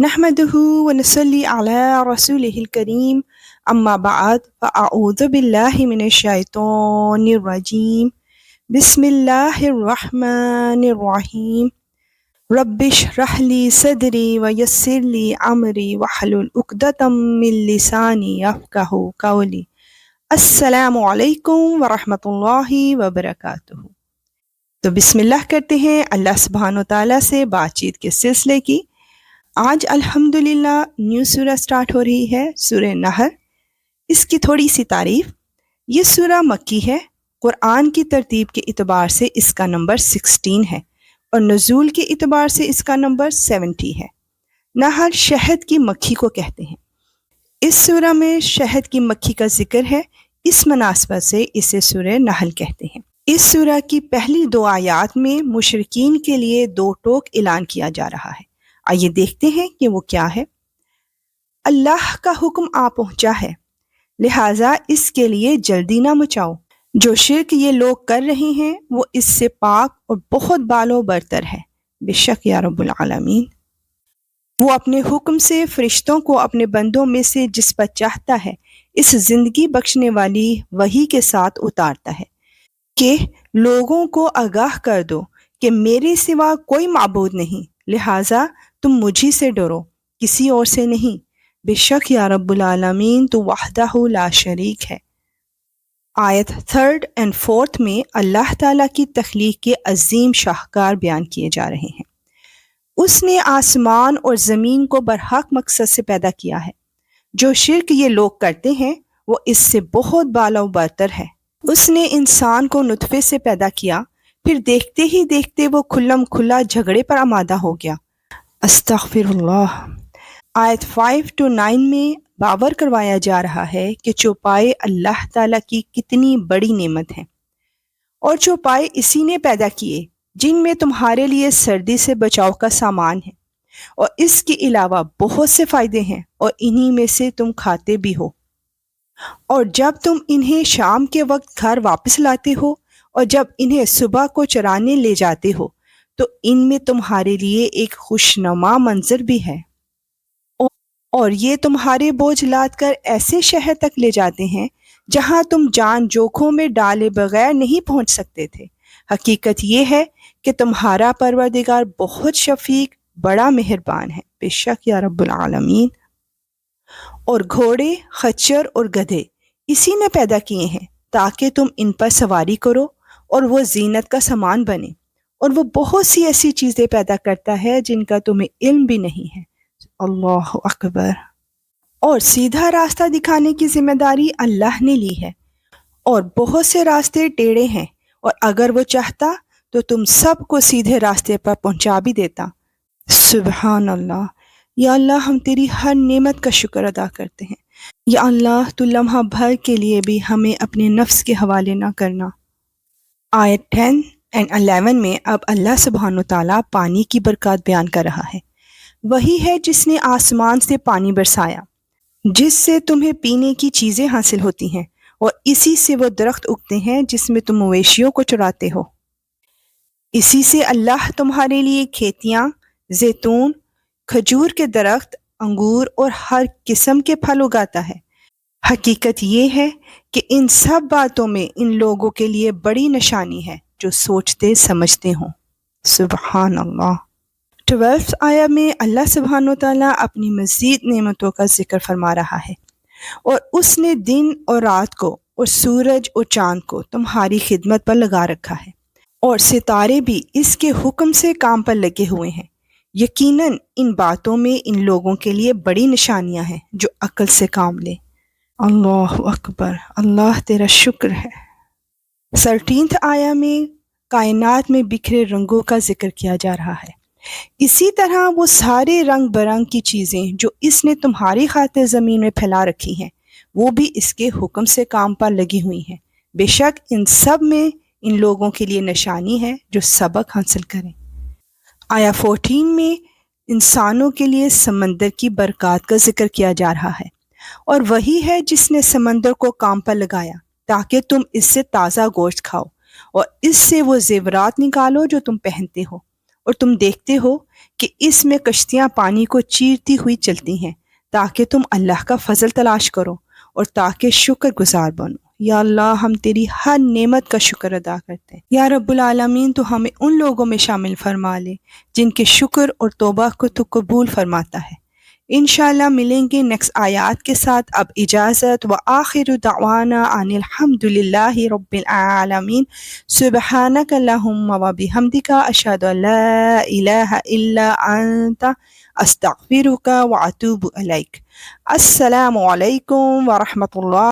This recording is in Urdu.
نحمده ونصلي على رسوله الكريم أما بعد فأعوذ بالله من الشيطان الرجيم بسم الله الرحمن الرحيم رب اشرح لي صدري ويسر لي أمري واحلل عقدة من لساني يفقهوا قولي السلام علیکم ورحمۃ اللہ وبرکاتہ۔ تو بسم اللہ کرتے ہیں اللہ سبحانہ و تعالیٰ سے بات چیت کے سلسلے کی۔ آج الحمدللہ نیو سورہ سٹارٹ ہو رہی ہے، سورہ نحل۔ اس کی تھوڑی سی تعریف، یہ سورہ مکی ہے، قرآن کی ترتیب کے اعتبار سے اس کا نمبر 16 ہے اور نزول کے اعتبار سے اس کا نمبر 70 ہے۔ نحل شہد کی مکھی کو کہتے ہیں۔ اس سورہ میں شہد کی مکھی کا ذکر ہے، اس مناسبت سے اسے سورہ نحل کہتے ہیں۔ اس سورہ کی پہلی 2 آیات میں مشرکین کے لیے 2 ٹوک اعلان کیا جا رہا ہے۔ آئیے دیکھتے ہیں کہ وہ کیا ہے۔ اللہ کا حکم آ پہنچا ہے، لہٰذا اس کے لیے جلدی نہ مچاؤ۔ جو شرک یہ لوگ کر رہے ہیں وہ اس سے پاک اور بہت بالو برتر ہے، بے شک یا رب العالمین۔ وہ اپنے حکم سے فرشتوں کو اپنے بندوں میں سے جس پر چاہتا ہے اس زندگی بخشنے والی وحی کے ساتھ اتارتا ہے کہ لوگوں کو آگاہ کر دو کہ میرے سوا کوئی معبود نہیں، لہٰذا تم مجھی سے ڈرو، کسی اور سے نہیں، بے شک یا رب العالمین تو وحدہ لا شریک ہے۔ آیت 3 اور 4 میں اللہ تعالیٰ کی تخلیق کے عظیم شاہکار بیان کیے جا رہے ہیں۔ اس نے آسمان اور زمین کو برحق مقصد سے پیدا کیا ہے۔ جو شرک یہ لوگ کرتے ہیں وہ اس سے بہت بالا و برتر ہے۔ اس نے انسان کو نطفے سے پیدا کیا، پھر دیکھتے ہی دیکھتے وہ کھلم کھلا جھگڑے پر آمادہ ہو گیا۔ استغفر اللہ۔ آیت 5-9 میں باور کروایا جا رہا ہے کہ چوپائے اللہ تعالیٰ کی کتنی بڑی نعمت ہے، اور چوپائے اسی نے پیدا کیے جن میں تمہارے لیے سردی سے بچاؤ کا سامان ہے، اور اس کے علاوہ بہت سے فائدے ہیں، اور انہی میں سے تم کھاتے بھی ہو۔ اور جب تم انہیں شام کے وقت گھر واپس لاتے ہو اور جب انہیں صبح کو چرانے لے جاتے ہو تو ان میں تمہارے لیے ایک خوشنما منظر بھی ہے، اور یہ تمہارے بوجھ لاد کر ایسے شہر تک لے جاتے ہیں جہاں تم جان جوکھوں میں ڈالے بغیر نہیں پہنچ سکتے تھے۔ حقیقت یہ ہے کہ تمہارا پروردگار بہت شفیق، بڑا مہربان ہے، بے شک یا رب العالمین۔ اور گھوڑے، خچر اور گدھے اسی نے پیدا کیے ہیں تاکہ تم ان پر سواری کرو اور وہ زینت کا سامان بنے، اور وہ بہت سی ایسی چیزیں پیدا کرتا ہے جن کا تمہیں علم بھی نہیں ہے۔ اللہ اکبر۔ اور سیدھا راستہ دکھانے کی ذمہ داری اللہ نے لی ہے، اور بہت سے راستے ٹیڑھے ہیں، اور اگر وہ چاہتا تو تم سب کو سیدھے راستے پر پہنچا بھی دیتا۔ سبحان اللہ۔ یا اللہ ہم تیری ہر نعمت کا شکر ادا کرتے ہیں۔ یا اللہ تو لمحہ بھر کے لیے بھی ہمیں اپنے نفس کے حوالے نہ کرنا۔ آیت 10 اور 11 میں اب اللہ سبحانہ و تعالیٰ پانی کی برکات بیان کر رہا ہے۔ وہی ہے جس نے آسمان سے پانی برسایا جس سے تمہیں پینے کی چیزیں حاصل ہوتی ہیں، اور اسی سے وہ درخت اگتے ہیں جس میں تم مویشیوں کو چراتے ہو۔ اسی سے اللہ تمہارے لیے کھیتیاں، زیتون، کھجور کے درخت، انگور اور ہر قسم کے پھل اگاتا ہے۔ حقیقت یہ ہے کہ ان سب باتوں میں ان لوگوں کے لیے بڑی نشانی ہے جو سوچتے سمجھتے ہوں۔ سبحان اللہ۔ 12 آیت میں اللہ سبحانہ و تعالیٰ اپنی مزید نعمتوں کا ذکر فرما رہا ہے۔ اور اس نے دن اور رات کو اور سورج اور چاند کو تمہاری خدمت پر لگا رکھا ہے، اور ستارے بھی اس کے حکم سے کام پر لگے ہوئے ہیں۔ یقیناً ان باتوں میں ان لوگوں کے لیے بڑی نشانیاں ہیں جو عقل سے کام لیں۔ اللہ اکبر۔ اللہ تیرا شکر ہے۔ 13 آیت میں کائنات میں بکھرے رنگوں کا ذکر کیا جا رہا ہے۔ اسی طرح وہ سارے رنگ برنگ کی چیزیں جو اس نے تمہاری خاطر زمین میں پھیلا رکھی ہیں وہ بھی اس کے حکم سے کام پر لگی ہوئی ہیں۔ بے شک ان سب میں ان لوگوں کے لیے نشانی ہے جو سبق حاصل کریں۔ آیت 14 میں انسانوں کے لیے سمندر کی برکات کا ذکر کیا جا رہا ہے، اور وہی ہے جس نے سمندر کو کام پر لگایا تاکہ تم اس سے تازہ گوشت کھاؤ، اور اس سے وہ زیورات نکالو جو تم پہنتے ہو، اور تم دیکھتے ہو کہ اس میں کشتیاں پانی کو چیرتی ہوئی چلتی ہیں تاکہ تم اللہ کا فضل تلاش کرو اور تاکہ شکر گزار بنو۔ یا اللہ ہم تیری ہر نعمت کا شکر ادا کرتے ہیں۔ یا رب العالمین تو ہمیں ان لوگوں میں شامل فرما لے جن کے شکر اور توبہ کو تو قبول فرماتا ہے۔ انشاءاللہ ملیں گے نیکسٹ آیات کے ساتھ۔ اب اجازت، وآخر دعوانا ان الحمد للہ رب العالمین۔ سبحانک اللہم وبحمدک، اشہد ان لا الہ الا انت، استغفرک واتوب الیک۔ السلام علیکم ورحمۃ اللہ۔